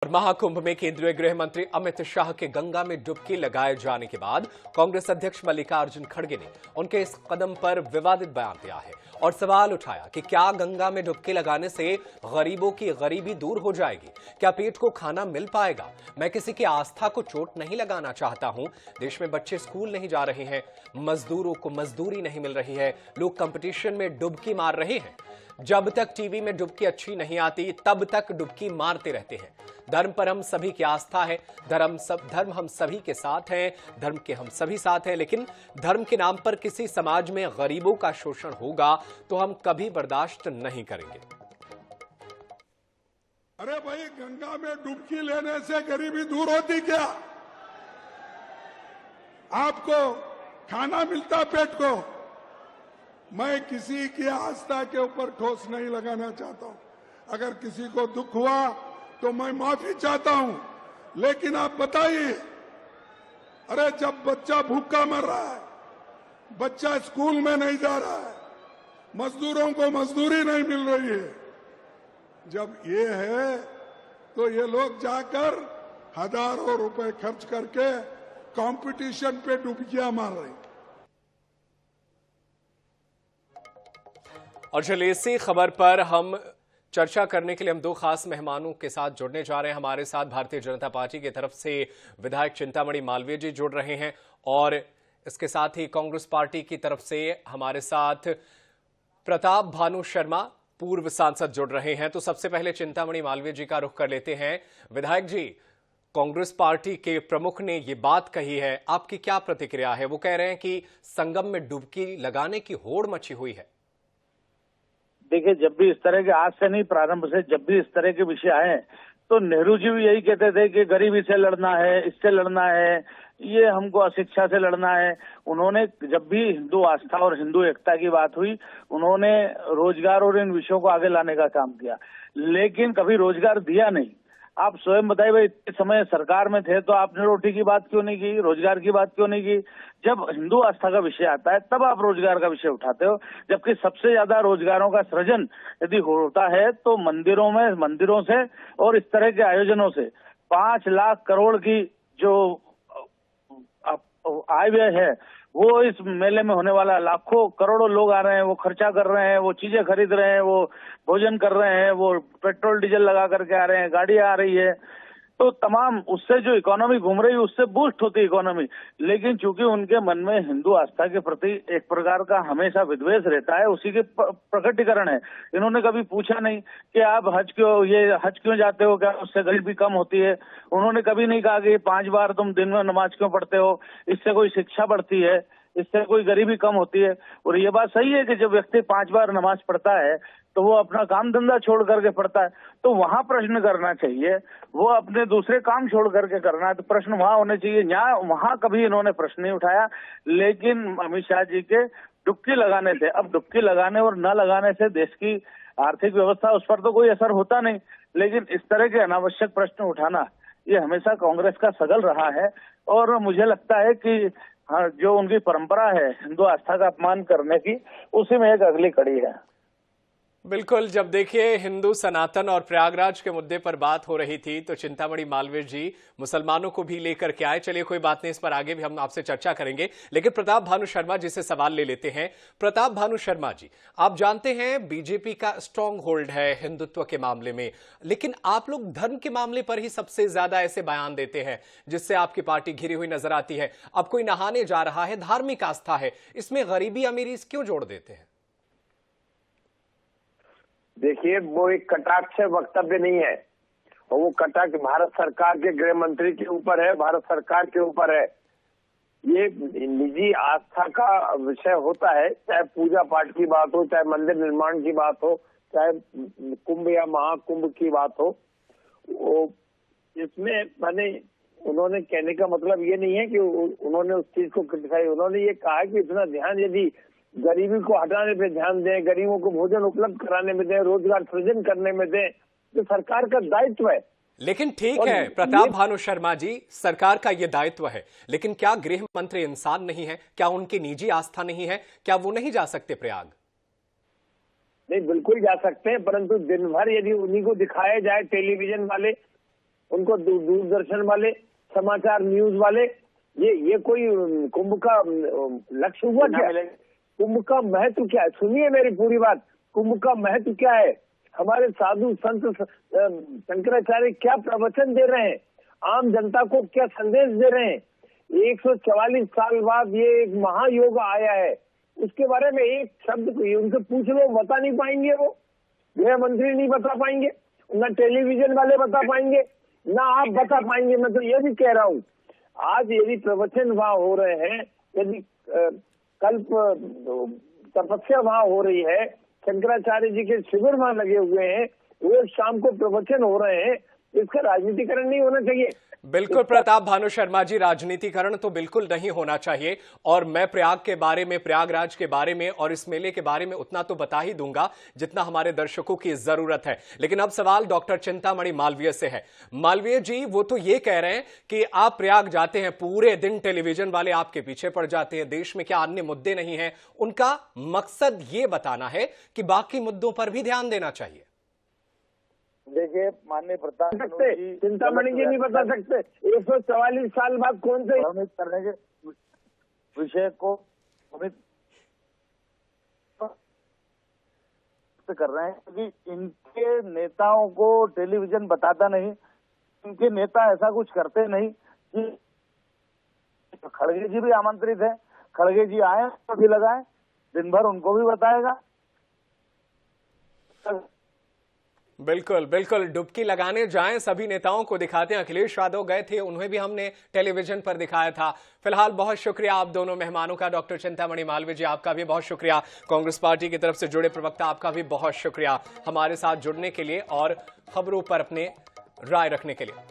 और महाकुंभ में केंद्रीय गृह मंत्री अमित शाह के गंगा में डुबकी लगाए जाने के बाद कांग्रेस अध्यक्ष मल्लिकार्जुन खड़गे ने उनके इस कदम पर विवादित बयान दिया है और सवाल उठाया कि क्या गंगा में डुबकी लगाने से गरीबों की गरीबी दूर हो जाएगी? क्या पेट को खाना मिल पाएगा? मैं किसी की आस्था को चोट नहीं लगाना चाहता हूं। देश में बच्चे स्कूल नहीं जा रहे हैं, मजदूरों को मजदूरी नहीं मिल रही है, लोग कंपटीशन में डुबकी मार रहे हैं। जब तक टीवी में डुबकी अच्छी नहीं आती तब तक डुबकी मारते रहते हैं। धर्म पर हम सभी की आस्था है, धर्म हम सभी के साथ है, धर्म के हम सभी साथ हैं, लेकिन धर्म के नाम पर किसी समाज में गरीबों का शोषण होगा तो हम कभी बर्दाश्त नहीं करेंगे। अरे भाई, गंगा में डुबकी लेने से गरीबी दूर होती क्या? आपको खाना मिलता पेट को? मैं किसी की आस्था के ऊपर ठोस नहीं लगाना चाहता हूं। अगर किसी को दुख हुआ तो मैं माफी चाहता हूं, लेकिन आप बताइए, अरे जब बच्चा भूखा मर रहा है, बच्चा स्कूल में नहीं जा रहा है, मजदूरों को मजदूरी नहीं मिल रही है, जब ये है तो ये लोग जाकर हजारों रुपए खर्च करके कंपटीशन पे डुबकियां मार रहे हैं। और चलिए इसी खबर पर हम चर्चा करने के लिए हम दो खास मेहमानों के साथ जुड़ने जा रहे हैं। हमारे साथ भारतीय जनता पार्टी की तरफ से विधायक चिंतामणि मालवीय जी जुड़ रहे हैं और इसके साथ ही कांग्रेस पार्टी की तरफ से हमारे साथ प्रताप भानु शर्मा पूर्व सांसद जुड़ रहे हैं। तो सबसे पहले चिंतामणि मालवीय जी का रुख कर लेते हैं। विधायक जी, कांग्रेस पार्टी के प्रमुख ने ये बात कही है, आपकी क्या प्रतिक्रिया है? वो कह रहे हैं कि संगम में डुबकी लगाने की होड़ मची हुई है। देखिए, जब भी इस तरह के, आज से नहीं प्रारंभ से जब भी इस तरह के विषय आए तो नेहरू जी भी यही कहते थे कि गरीबी से लड़ना है, इससे लड़ना है, ये हमको अशिक्षा से लड़ना है। उन्होंने जब भी हिंदू आस्था और हिंदू एकता की बात हुई, उन्होंने रोजगार और इन विषयों को आगे लाने का काम किया, लेकिन कभी रोजगार दिया नहीं। आप स्वयं बताइए भाई, इतने समय सरकार में थे तो आपने रोटी की बात क्यों नहीं की, रोजगार की बात क्यों नहीं की? जब हिंदू आस्था का विषय आता है तब आप रोजगार का विषय उठाते हो, जबकि सबसे ज्यादा रोजगारों का सृजन यदि होता है तो मंदिरों से और इस तरह के आयोजनों से। 5 लाख करोड़ की जो आय व्यय है वो इस मेले में होने वाला, लाखों करोड़ों लोग आ रहे हैं, वो खर्चा कर रहे हैं, वो चीजें खरीद रहे हैं, वो भोजन कर रहे हैं, वो पेट्रोल डीजल लगा करके आ रहे हैं, गाड़ियां आ रही है, तो तमाम उससे जो इकोनॉमी घूम रही है उससे बूस्ट होती है इकोनॉमी। लेकिन चूंकि उनके मन में हिंदू आस्था के प्रति एक प्रकार का हमेशा विद्वेष रहता है, उसी के प्रकटीकरण है। इन्होंने कभी पूछा नहीं कि आप हज क्यों जाते हो, क्या उससे गरीबी कम होती है? उन्होंने कभी नहीं कहा कि 5 बार तुम दिन में नमाज क्यों पढ़ते हो, इससे कोई शिक्षा बढ़ती है, इससे कोई गरीबी कम होती है। और ये बात सही है कि जब व्यक्ति 5 बार नमाज पढ़ता है तो वो अपना काम धंधा छोड़ करके पढ़ता है, तो वहां प्रश्न करना चाहिए, वो अपने दूसरे काम छोड़ करके करना है, तो प्रश्न वहां होने चाहिए। यहाँ वहां कभी इन्होंने प्रश्न नहीं उठाया। लेकिन अमित शाह जी के डुबकी लगाने से, अब डुबकी लगाने और न लगाने से देश की आर्थिक व्यवस्था, उस पर तो कोई असर होता नहीं, लेकिन इस तरह के अनावश्यक प्रश्न उठाना ये हमेशा कांग्रेस का सगल रहा है। और मुझे लगता है कि जो उनकी परंपरा है हिंदू आस्था का अपमान करने की, उसी में एक अगली कड़ी है। बिल्कुल, जब देखिए हिंदू सनातन और प्रयागराज के मुद्दे पर बात हो रही थी तो चिंतामणि मालवीय जी मुसलमानों को भी लेकर के आए। चलिए कोई बात नहीं, इस पर आगे भी हम आपसे चर्चा करेंगे, लेकिन प्रताप भानु शर्मा जी से सवाल ले लेते हैं। प्रताप भानु शर्मा जी, आप जानते हैं बीजेपी का स्ट्रांग होल्ड है हिंदुत्व के मामले में, लेकिन आप लोग धर्म के मामले पर ही सबसे ज्यादा ऐसे बयान देते हैं जिससे आपकी पार्टी घिरी हुई नजर आती है। अब कोई नहाने जा रहा है, धार्मिक आस्था है, इसमें गरीबी अमीरी क्यों जोड़ देते हैं? देखिए, वो एक कटाक्ष वक्तव्य नहीं है, और वो कटाक्ष भारत सरकार के गृह मंत्री के ऊपर है, भारत सरकार के ऊपर है। ये निजी आस्था का विषय होता है, चाहे पूजा पाठ की बात हो, चाहे मंदिर निर्माण की बात हो, चाहे कुंभ या महाकुंभ की बात हो। इसमें माने उन्होंने कहने का मतलब ये नहीं है कि उन्होंने उस चीज को क्रिटिसाइज, उन्होंने ये कहा कि इतना ध्यान यदि गरीबी को हटाने पे ध्यान दें, गरीबों को भोजन उपलब्ध कराने में दें, रोजगार सृजन करने में दें, तो सरकार का दायित्व है। लेकिन ठीक है प्रताप भानु शर्मा जी, सरकार का यह दायित्व है, लेकिन क्या गृह मंत्री इंसान नहीं है? क्या उनकी निजी आस्था नहीं है? क्या वो नहीं जा सकते प्रयाग? नहीं, बिल्कुल जा सकते हैं, परंतु दिन भर यदि उन्हीं को दिखाया जाए टेलीविजन वाले उनको दूरदर्शन वाले, समाचार न्यूज वाले, ये कोई कुंभ का लक्ष्य हुआ क्या? कुंभ का महत्व क्या है? सुनिए मेरी पूरी बात। कुंभ का महत्व क्या है? हमारे साधु संत शंकराचार्य क्या प्रवचन दे रहे हैं? आम जनता को क्या संदेश दे रहे हैं? 144 साल बाद ये एक महायोग आया है, उसके बारे में एक शब्द उनसे पूछ लो, बता नहीं पाएंगे। वो गृह मंत्री नहीं बता पाएंगे, न टेलीविजन वाले बता पाएंगे, ना आप बता पाएंगे। मैं तो ये भी कह रहा हूँ, आज यदि प्रवचन वहां हो रहे हैं, यदि कल्प तपस्या वहां हो रही है, शंकराचार्य जी के शिविर वहां लगे हुए हैं, रोज शाम को प्रवचन हो रहे हैं, इसका राजनीतिकरण नहीं होना चाहिए। बिल्कुल प्रताप भानु शर्मा जी, राजनीतिकरण तो बिल्कुल नहीं होना चाहिए। और मैं प्रयाग के बारे में, प्रयागराज के बारे में और इस मेले के बारे में उतना तो बता ही दूंगा जितना हमारे दर्शकों की जरूरत है। लेकिन अब सवाल डॉक्टर चिंतामणि मालवीय से है। मालवीय जी, वो तो ये कह रहे हैं कि आप प्रयाग जाते हैं, पूरे दिन टेलीविजन वाले आपके पीछे पड़ जाते हैं, देश में क्या अन्य मुद्दे नहीं है? उनका मकसद ये बताना है कि बाकी मुद्दों पर भी ध्यान देना चाहिए। देखिए माननीय प्रताप चिंतामणि जी नहीं बता सकते 144 साल बाद कौन से भ्रमित करने के विषय को कर रहे हैं, क्योंकि इनके नेताओं को टेलीविजन बताता नहीं, इनके नेता ऐसा कुछ करते नहीं। कि खड़गे जी भी आमंत्रित है, खड़गे जी आए तो भी लगाए, दिन भर उनको भी बताएगा। बिल्कुल बिल्कुल, डुबकी लगाने जाएं, सभी नेताओं को दिखाते हैं। अखिलेश यादव गए थे, उन्हें भी हमने टेलीविजन पर दिखाया था। फिलहाल बहुत शुक्रिया आप दोनों मेहमानों का। डॉक्टर चिंतामणि मालवीय जी, आपका भी बहुत शुक्रिया। कांग्रेस पार्टी की तरफ से जुड़े प्रवक्ता, आपका भी बहुत शुक्रिया हमारे साथ जुड़ने के लिए और खबरों पर अपने राय रखने के लिए।